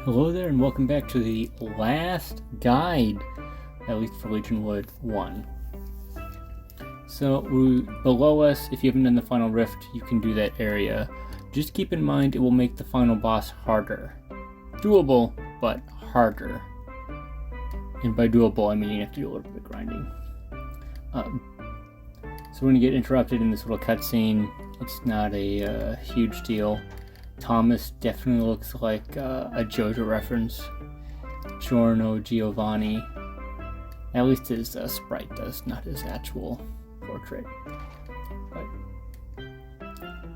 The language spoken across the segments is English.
Hello there and welcome back to the last guide, at least for Legionwood 1. So below us, if you haven't done the final rift, you can do that area. Just keep in mind it will make the final boss harder. Doable, but harder. And by doable, I mean you have to do a little bit of grinding. So we're going to get interrupted in this little cutscene. It's not a huge deal. Thomas definitely looks like a JoJo reference. Giorno Giovanni. At least his sprite does, not his actual portrait. But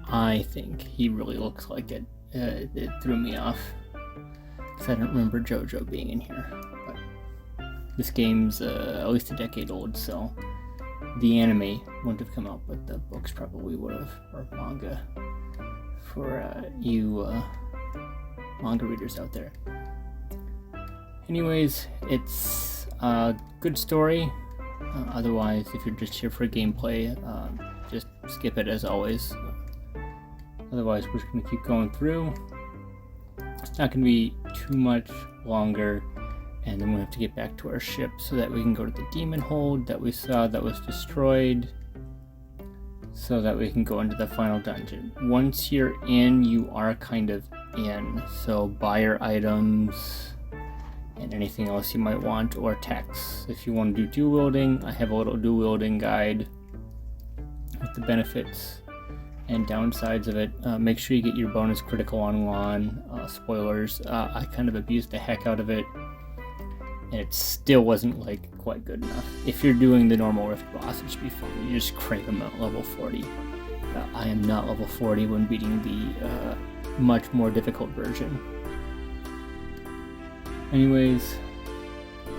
I think he really looks like it. It threw me off because I don't remember JoJo being in here. But this game's at least a decade old, so the anime wouldn't have come out, but the books probably would have, or manga. For you manga readers out there. Anyways, it's a good story. Otherwise, if you're just here for gameplay, just skip it as always. Otherwise, we're just going to keep going through. It's not going to be too much longer, and then we'll have to get back to our ship so that we can go to the demon hold that we saw that was destroyed, so that we can go into the final dungeon. Once you're in, you are kind of in. So buy your items and anything else you might want, or techs. If you want to do dual wielding, I have a little dual wielding guide with the benefits and downsides of it. Make sure you get your bonus critical on Lon. Spoilers, I kind of abused the heck out of it, and it still wasn't quite good enough. If you're doing the normal rift boss, it should be fun. You just crank them at level 40. I am not level 40 when beating the much more difficult version. Anyways,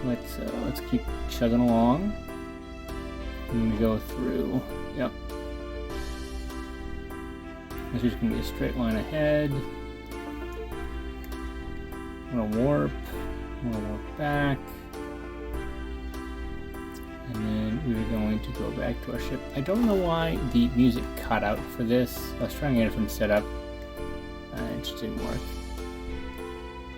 let's keep chugging along. I'm gonna go through. Yep. This is gonna be a straight line ahead. I'm gonna warp back, and then we're going to go back to our ship. I don't know why the music cut out for this. I was trying a different setup, and it just didn't work.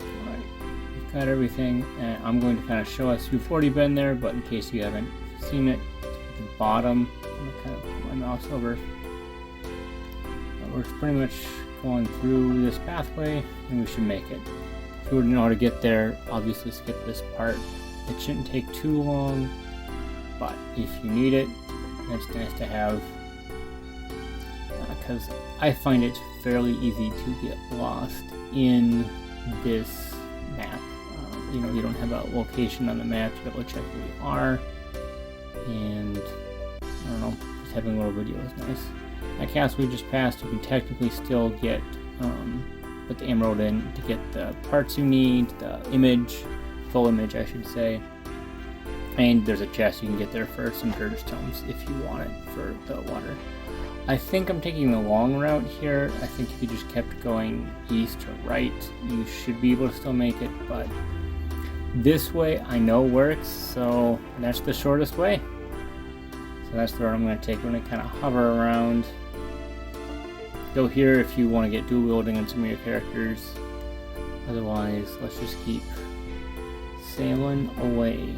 Alright, we've got everything, and I'm going to kind of show us. You've already been there, but in case you haven't seen it, at the bottom, I'm going to kind of put my mouse over. We're pretty much going through this pathway, and we should make it. If you wouldn't know how to get there, obviously skip this part. It shouldn't take too long, but if you need it, it's nice to have, because I find it fairly easy to get lost in this map. You don't have a location on the map, you have to check where you are, and I don't know, just having a little video is nice. That castle we just passed, you can technically still get put the emerald in to get the parts you need, the image, full image I should say, and there's a chest you can get there for some Herders Tomes if you want it for the water. I think I'm taking the long route here. I think if you just kept going east or right, you should be able to still make it, but this way I know works, so that's the shortest way. So that's the route I'm going to take. We're going to kind of hover around. Go here if you want to get dual wielding on some of your characters. Otherwise, let's just keep sailing away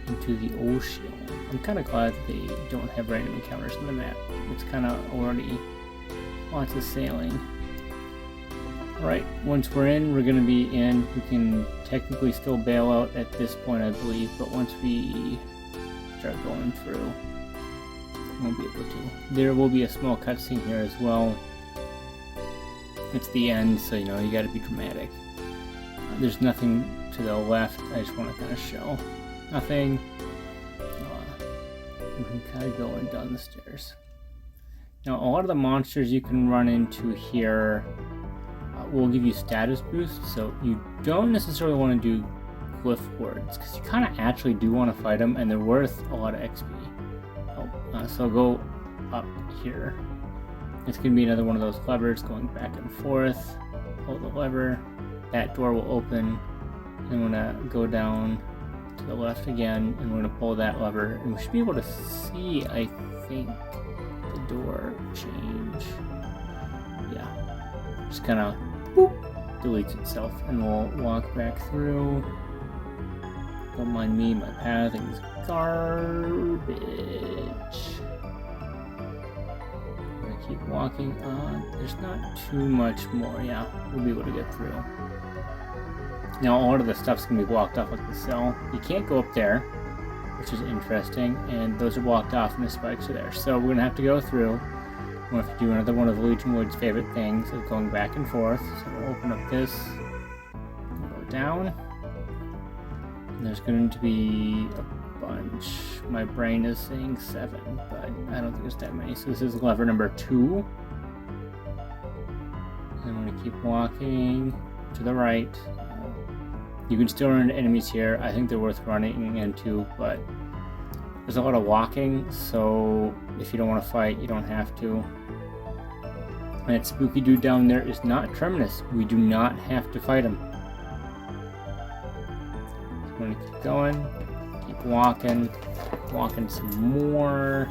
into the ocean. I'm kind of glad that they don't have random encounters on the map. It's kind of already lots of sailing. Alright, once we're in, we're going to be in. We can technically still bail out at this point, I believe, but once we start going through, won't be able to. There will be a small cutscene here as well. It's the end, so you gotta be dramatic. There's nothing to the left. I just want to kind of show nothing. You can kind of go and down the stairs. Now, a lot of the monsters you can run into here will give you status boosts, so you don't necessarily want to do glyph words because you kind of actually do want to fight them, and they're worth a lot of XP. So go up here. It's going to be another one of those levers going back and forth. Pull the lever. That door will open. And we're going to go down to the left again, and we're going to pull that lever. And we should be able to see, I think, the door change. Yeah. Just kind of boop, deletes itself, and we'll walk back through. Don't mind me, my pathing is garbage. I'm gonna keep walking on. There's not too much more. Yeah, we'll be able to get through. Now, all of the stuff's gonna be blocked off like the cell. You can't go up there, which is interesting, and those are blocked off, and the spikes are there. So we're gonna have to go through. We'll have to do another one of Legionwood's favorite things of going back and forth. So we'll open up this, go down. And there's going to be a bunch. My brain is saying 7, but I don't think there's that many. So this is lever number 2. And I'm going to keep walking to the right. You can still run into enemies here. I think they're worth running into, but there's a lot of walking, so if you don't want to fight, you don't have to. And that spooky dude down there is not Terminus. We do not have to fight him. I'm going to keep going, keep walking some more.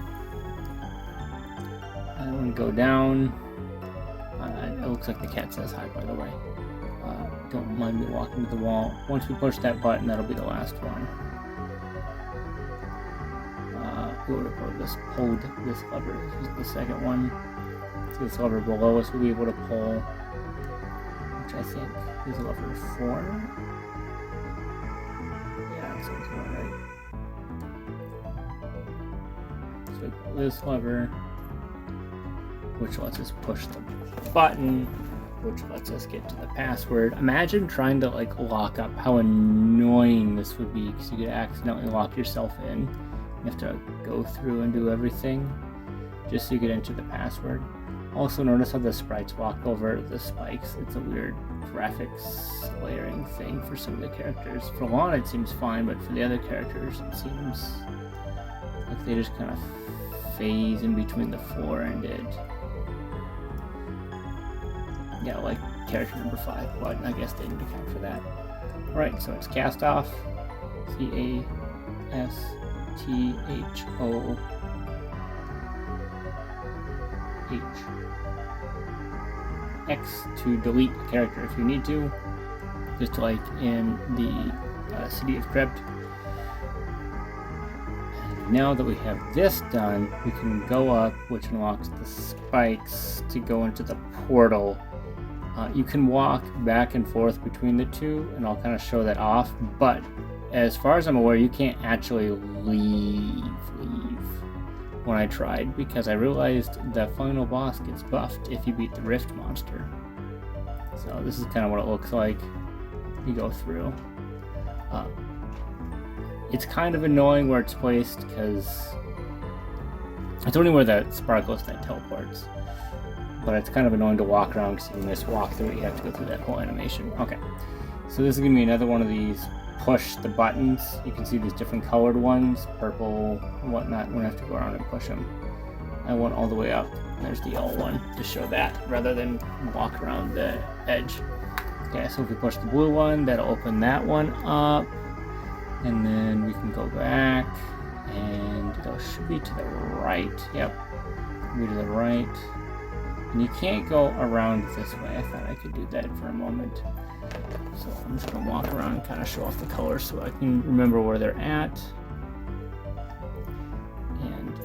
I want to go down. It looks like the cat says hi, by the way. Don't mind me walking to the wall. Once we push that button, that'll be the last one. We would have pulled this lever. This is the second one. So this lever below us will be able to pull, which I think is lever 4. Yeah, that sounds about right. So we pull this lever, which lets us push the button, which lets us get to the password. Imagine trying to like lock up. How annoying this would be, because you could accidentally lock yourself in. You have to go through and do everything just so you get into the password. Also, notice how the sprites walk over the spikes. It's a weird graphics layering thing for some of the characters. For Lana it seems fine, but for the other characters it seems like they just kind of phase in between the floor and it. Yeah, like character number 5, but I guess they didn't account for that. Alright, so it's Castoth. CASTOTH. X to delete a character if you need to, just like in the City of Crypt. And now that we have this done, we can go up, which unlocks the spikes to go into the portal. You can walk back and forth between the two, and I'll kind of show that off, but as far as I'm aware, you can't actually leave when I tried, because I realized the final boss gets buffed if you beat the Rift monster. So this is kind of what it looks like. You go through. It's kind of annoying where it's placed, because it's only where the sparkles that teleports. But it's kind of annoying to walk around, because you miss walk through it, you have to go through that whole animation. Okay, so this is going to be another one of these push the buttons. You can see these different colored ones, purple and whatnot. We're going to have to go around and push them. I went all the way up. There's the yellow one to show that, rather than walk around the edge. Okay, so if we push the blue one, that'll open that one up. And then we can go back, and it should be to the right. Yep, be to the right. And you can't go around this way. I thought I could do that for a moment. So I'm just going to walk around and kind of show off the colors so I can remember where they're at. And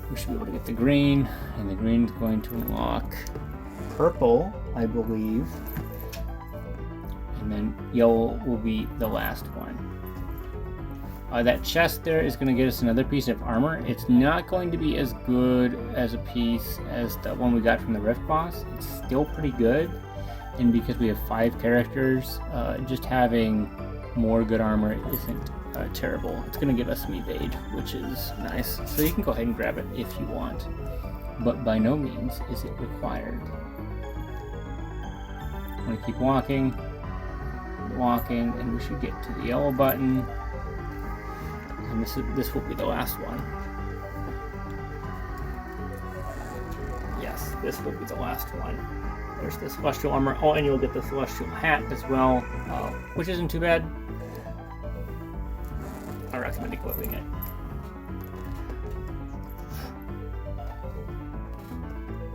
we should be able to get the green, and the green is going to unlock purple, I believe. And then yellow will be the last one. That chest there is going to get us another piece of armor. It's not going to be as good as a piece as the one we got from the Rift boss. It's still pretty good. And because we have 5 characters, just having more good armor isn't terrible. It's going to give us some evade, which is nice. So you can go ahead and grab it if you want. But by no means is it required. I'm going to keep walking, and we should get to the yellow button. And this will be the last one. Yes, this will be the last one. There's the Celestial Armor. Oh, and you'll get the Celestial Hat as well, which isn't too bad. I recommend equipping it.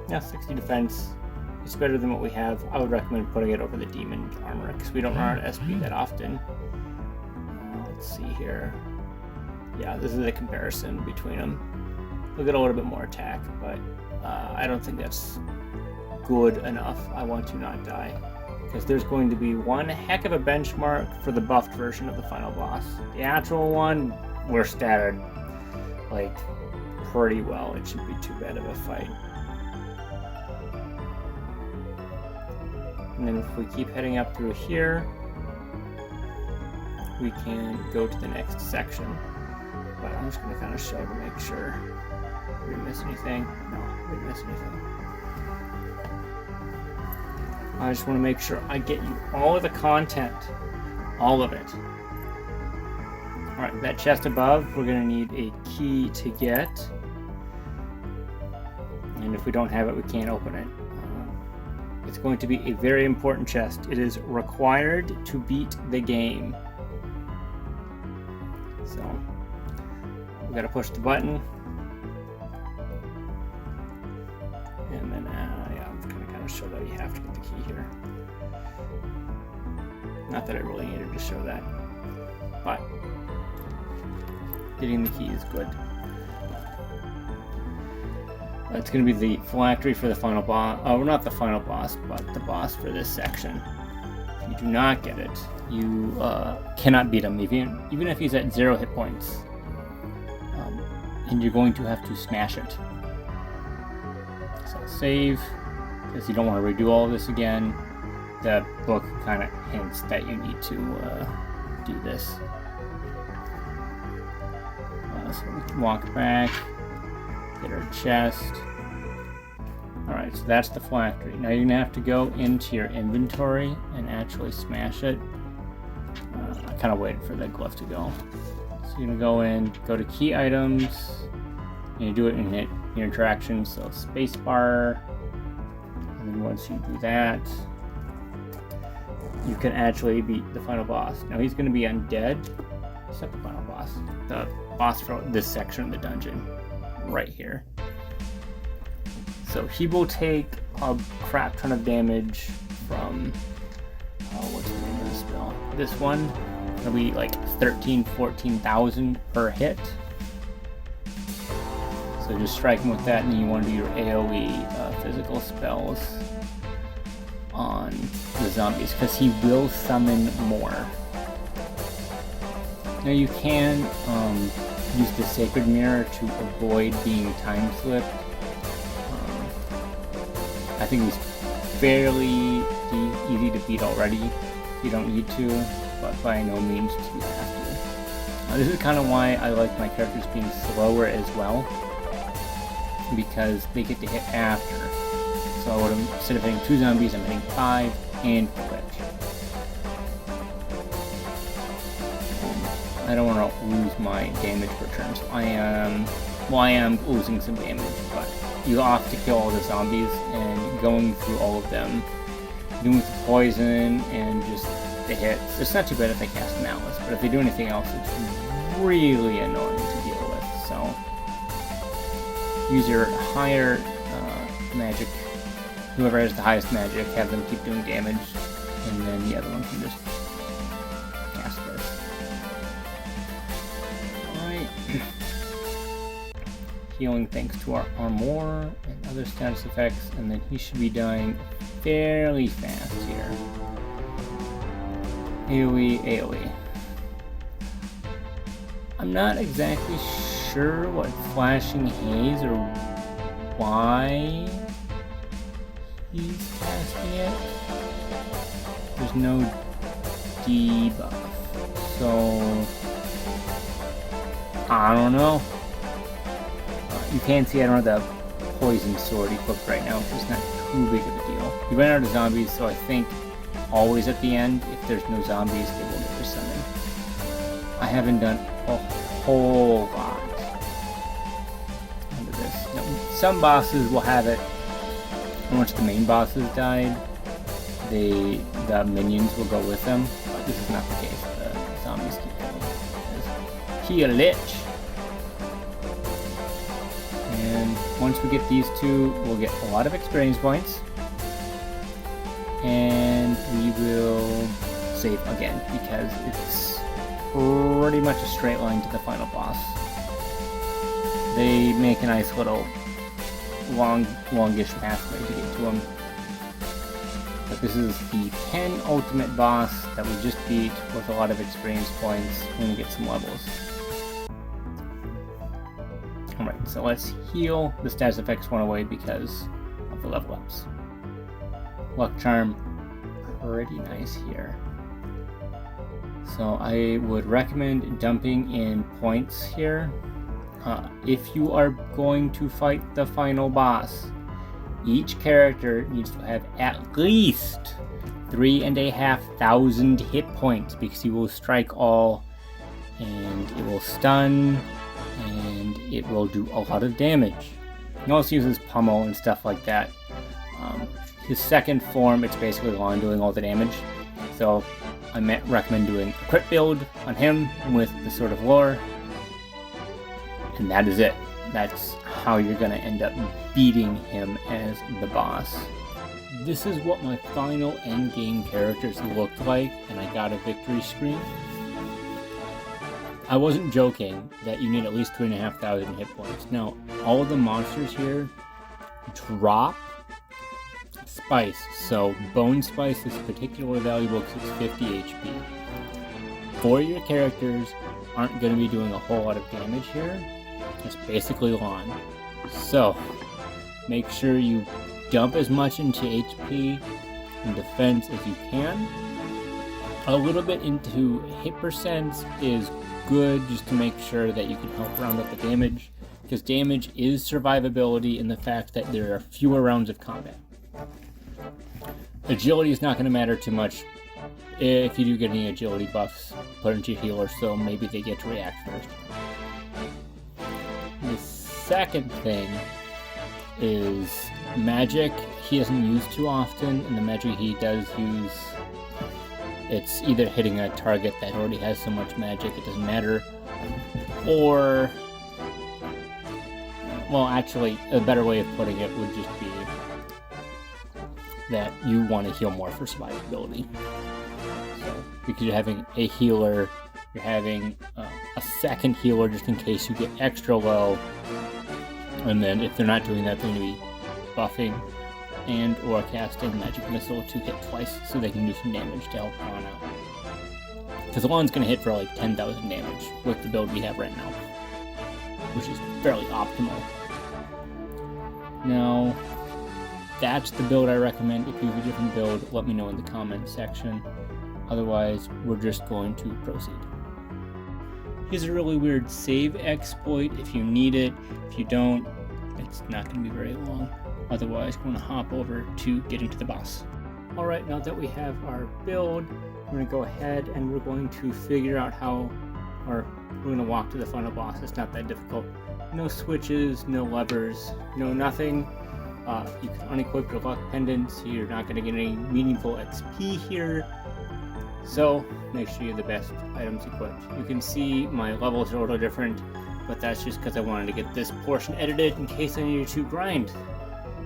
Yeah, 60 defense. it's better than what we have. I would recommend putting it over the demon armor because we don't run out of SP that often. Let's see here. Yeah, this is a comparison between them. We'll get a little bit more attack, but I don't think that's good enough. I want to not die because there's going to be one heck of a benchmark for the buffed version of the final boss. The actual one, we're statted like pretty well. It shouldn't be too bad of a fight. And then if we keep heading up through here, we can go to the next section. But I'm just going to kind of show to make sure. Did we miss anything? No, we didn't miss anything. I just want to make sure I get you all of the content. All of it. Alright, that chest above, we're going to need a key to get. And if we don't have it, we can't open it. It's going to be a very important chest. It is required to beat the game. So, we got to push the button. And then, yeah, I'm going to kind of show that you have to get the key here. Not that I really needed to show that, but getting the key is good. It's going to be the phylactery for the final boss. Oh, not the final boss, but the boss for this section. If you do not get it, you cannot beat him, even if he's at 0 hit points. And you're going to have to smash it. So save, because you don't want to redo all of this again. The book kind of hints that you need to do this. So we can walk back. Get our chest. Alright, so that's the phylactery. Now you're going to have to go into your inventory and actually smash it. I kind of waited for the glyph to go. So you're going to go in, go to key items, and you do it in your interaction, so spacebar. And then once you do that, you can actually beat the final boss. Now he's going to be undead, except the final boss. The boss for this section of the dungeon. Right here. So he will take a crap ton of damage from what's the name of the spell? This one. It'll be like 14,000 per hit. So just strike him with that, and then you want to do your AoE physical spells on the zombies because he will summon more. Now you can use the Sacred Mirror to avoid being time slipped. I think he's fairly easy to beat already. You don't need to, but by no means do you have to. This is kind of why I like my characters being slower as well, because they get to hit after. So instead of hitting 2 zombies, I'm hitting 5 and the Litch. I don't want to lose my damage per turn, so I am losing some damage, but you have to kill all the zombies, and going through all of them, doing with the poison and just the hits. It's not too bad if they cast Malice, but if they do anything else, it's really annoying to deal with. So use your higher magic. Whoever has the highest magic, have them keep doing damage, and then the other one can just cast this. Alright. Healing thanks to our armor and other status effects, and then he should be dying fairly fast here. AoE. I'm not exactly sure what Flashing Haze or why he's casting it. There's no debuff, so I don't know. You can see I don't have the poison sword equipped right now, which is not too big of a deal. You ran out of zombies, so I think always at the end, if there's no zombies, they will get summoned. I haven't done a whole lot under this. Now, some bosses will have it. Once the main bosses died, the minions will go with them, but this is not the case. The zombies keep going. He a Litch. And once we get these two, we'll get a lot of experience points. and we will save again because it's pretty much a straight line to the final boss. They make a nice little longish pathway to get to him. But this is the penultimate boss that we just beat with a lot of experience points when we get some levels. Alright, so let's heal. The status effects went away because of the level ups. Luck Charm, pretty nice here. So I would recommend dumping in points here. If you are going to fight the final boss, each character needs to have at least 3,500 hit points because he will strike all, and it will stun, and it will do a lot of damage. He also uses pummel and stuff like that. His second form, it's basically Lon doing all the damage. So I recommend doing a crit build on him with the Sword of Lore. And that is it. That's how you're going to end up beating him as the boss. This is what my final endgame characters looked like, and I got a victory screen. I wasn't joking that you need at least 3,500 hit points. Now, all of the monsters here drop spice, so Bone Spice is particularly valuable because it's 50 HP. 4 of your characters aren't going to be doing a whole lot of damage here. It's basically Lon. So, make sure you dump as much into HP and defense as you can. A little bit into hit percents is good just to make sure that you can help round up the damage, because damage is survivability in the fact that there are fewer rounds of combat. Agility is not going to matter too much. If you do get any agility buffs, put into your healer so maybe they get to react first. The second thing is magic. He doesn't use too often, and the magic he does use, it's either hitting a target that already has so much magic it doesn't matter, or, well, actually, a better way of putting it would just be that you want to heal more for survivability. So, because you're having a healer, you're having a second healer just in case you get extra low, and then if they're not doing that, they're going to be buffing and or casting Magic Missile to hit twice so they can do some damage to help Lon out. Because Lon's going to hit for like 10,000 damage with the build we have right now, which is fairly optimal. Now, that's the build I recommend. If you have a different build, let me know in the comments section. Otherwise, we're just going to proceed. Here's a really weird save exploit if you need it. If you don't, it's not going to be very long. Otherwise, we're going to hop over to get into the boss. Alright, now that we have our build, we're going to go ahead and we're going to figure out how, or we're going to walk to the final boss. It's not that difficult. No switches, no levers, no nothing. You can unequip your luck pendant, so you're not going to get any meaningful XP here. So, make sure you have the best items equipped. You can see my levels are a little different, but that's just because I wanted to get this portion edited in case I needed to grind.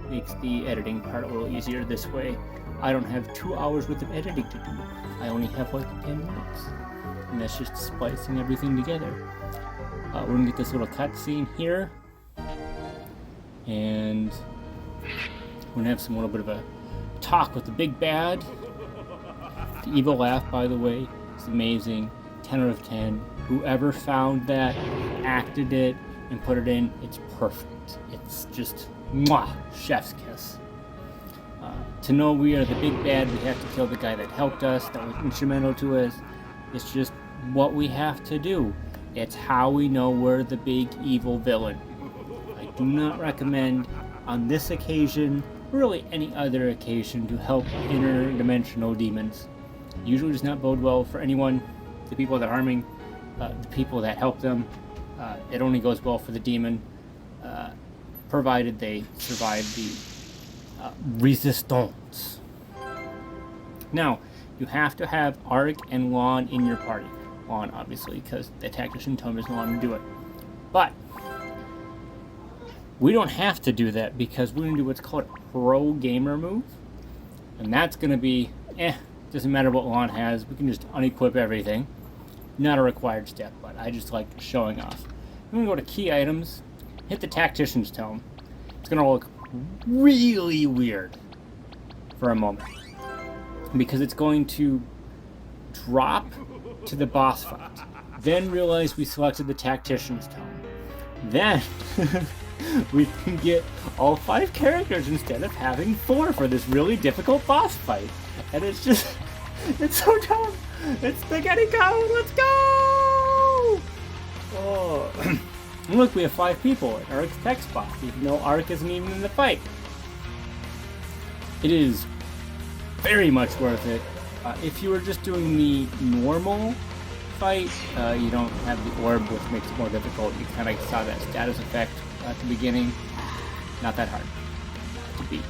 Makes the editing part a little easier this way. I don't have 2 hours worth of editing to do. I only have like 10 minutes. And that's just splicing everything together. We're going to get this little cutscene here. And we're going to have some little bit of a talk with the big bad. The evil laugh, by the way, is amazing. 10 out of 10. Whoever found that, acted it, and put it in, it's perfect. It's just, mwah, chef's kiss. To know we are the big bad, we have to kill the guy that helped us, that was instrumental to us. It's just what we have to do. It's how we know we're the big evil villain. I do not recommend, on this occasion, or really any other occasion, to help interdimensional demons. Usually does not bode well for anyone, the people that are harming, the people that help them. It only goes well for the demon, provided they survive the resistance. Now, you have to have Ark and Lon in your party. Lon, obviously, because the tactician told us Lon to do it. But we don't have to do that because we're going to do what's called a pro gamer move. And that's going to be, doesn't matter what Lon has. We can just unequip everything. Not a required step, but I just like showing off. I'm going to go to key items, hit the tactician's tome. It's going to look really weird for a moment, because it's going to drop to the boss fight. Then realize we selected the tactician's tome. Then we can get all 5 characters instead of having 4 for this really difficult boss fight. And it's just, it's so dumb. It's spaghetti code, let's go! Oh. And look, we have 5 people at Ark's text box, even though Ark isn't even in the fight. It is very much worth it. If you were just doing the normal fight, you don't have the orb, which makes it more difficult. You kind of saw that status effect at the beginning. Not that hard to beat.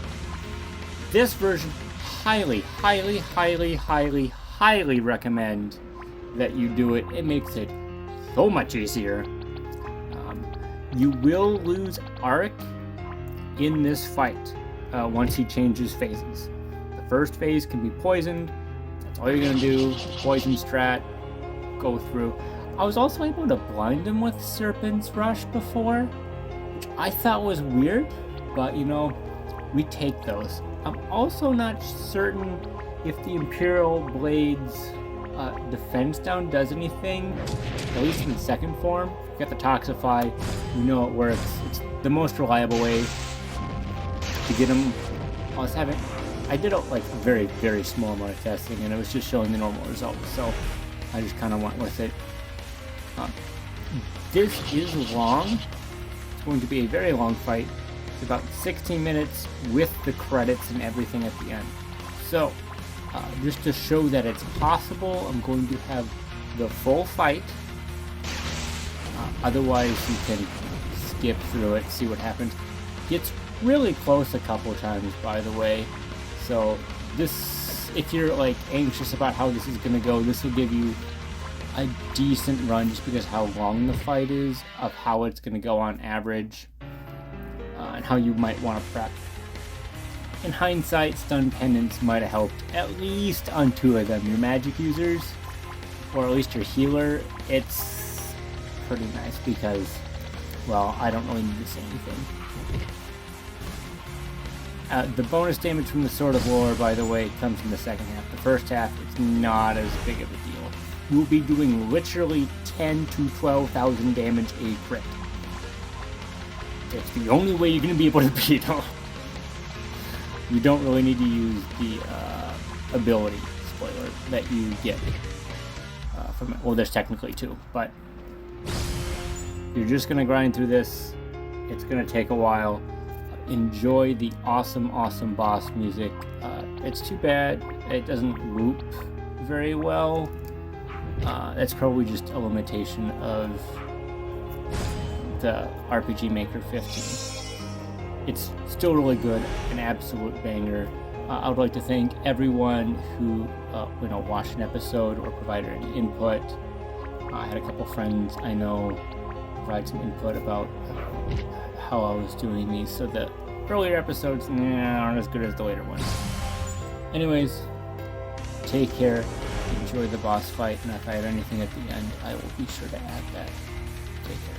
This version, highly, highly, highly, highly, highly recommend that you do it. It makes it so much easier. You will lose Ark in this fight once he changes phases. The first phase can be poisoned. That's all you're going to do. Poison strat. Go through. I was also able to blind him with Serpent's Rush before, which I thought was weird, but you know, we take those. I'm also not certain if the Imperial Blade's defense down does anything, at least in the second form. Get the Toxify, you know it works. It's the most reliable way to get him. I did like a very, very small amount of testing, and it was just showing the normal results, so I just kind of went with it. This is long. It's going to be a very long fight. It's about 16 minutes with the credits and everything at the end. So, just to show that it's possible, I'm going to have the full fight. Otherwise, you can skip through it, see what happens. Gets really close a couple times, by the way. So, this, if you're like anxious about how this is going to go, this will give you a decent run just because how long the fight is, of how it's going to go on average, and how you might want to prep. In hindsight, Stun Pendants might have helped at least on 2 of them. Your magic users, or at least your healer, it's pretty nice because, well, I don't really need to say anything. The bonus damage from the Sword of Lore, by the way, comes in the second half. The first half, it's not as big of a deal. We'll be doing literally 10 to 12,000 damage a crit. It's the only way you're going to be able to beat them. You don't really need to use the ability, spoiler, that you get from it. Well, there's technically 2, but you're just going to grind through this. It's going to take a while. Enjoy the awesome, awesome boss music. It's too bad it doesn't loop very well. That's probably just a limitation of the RPG Maker 15. It's still really good, an absolute banger. I would like to thank everyone who watched an episode or provided any input. I had a couple friends I know provide some input about how I was doing these, so the earlier episodes aren't as good as the later ones. Anyways, take care, enjoy the boss fight, and if I have anything at the end, I will be sure to add that. Take care.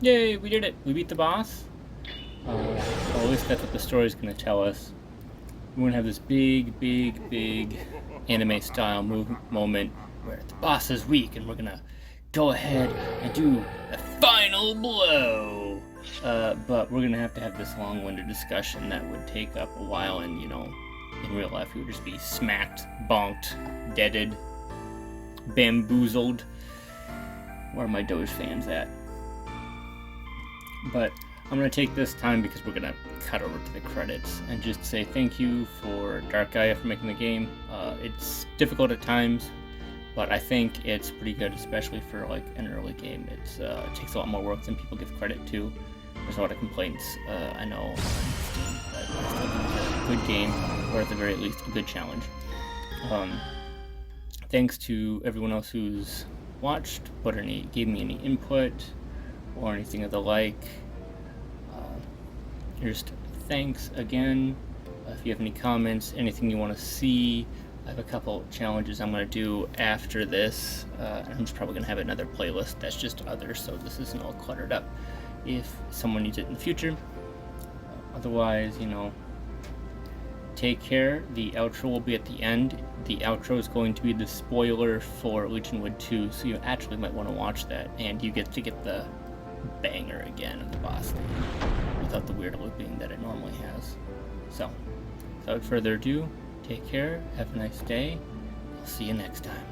Yay, we did it! We beat the boss. Well, at least that's what the story's gonna tell us. We're gonna have this big anime-style moment where the boss is weak, and we're gonna go ahead and do the final blow. But we're gonna have to have this long-winded discussion that would take up a while, and in real life we would just be smacked, bonked, deaded, bamboozled. Where are my Doge fans at? But I'm going to take this time because we're going to cut over to the credits and just say thank you for Dark Gaia for making the game. It's difficult at times, but I think it's pretty good, especially for like an early game. It takes a lot more work than people give credit to. There's a lot of complaints, I know, on Steam, but I still think it's a good game, or at the very least, a good challenge. Thanks to everyone else who's watched, gave me any input, or anything of the like. Just thanks again. If you have any comments, anything you want to see, I have a couple challenges I'm going to do after this. I'm just probably going to have another playlist that's just others, so this isn't all cluttered up if someone needs it in the future. Otherwise, take care. The outro will be at the end. The outro is going to be the spoiler for Legionwood 2, so you actually might want to watch that, and you get to get the banger again of the boss theme without the weird looping that it normally has. So, without further ado, take care, have a nice day, I'll see you next time.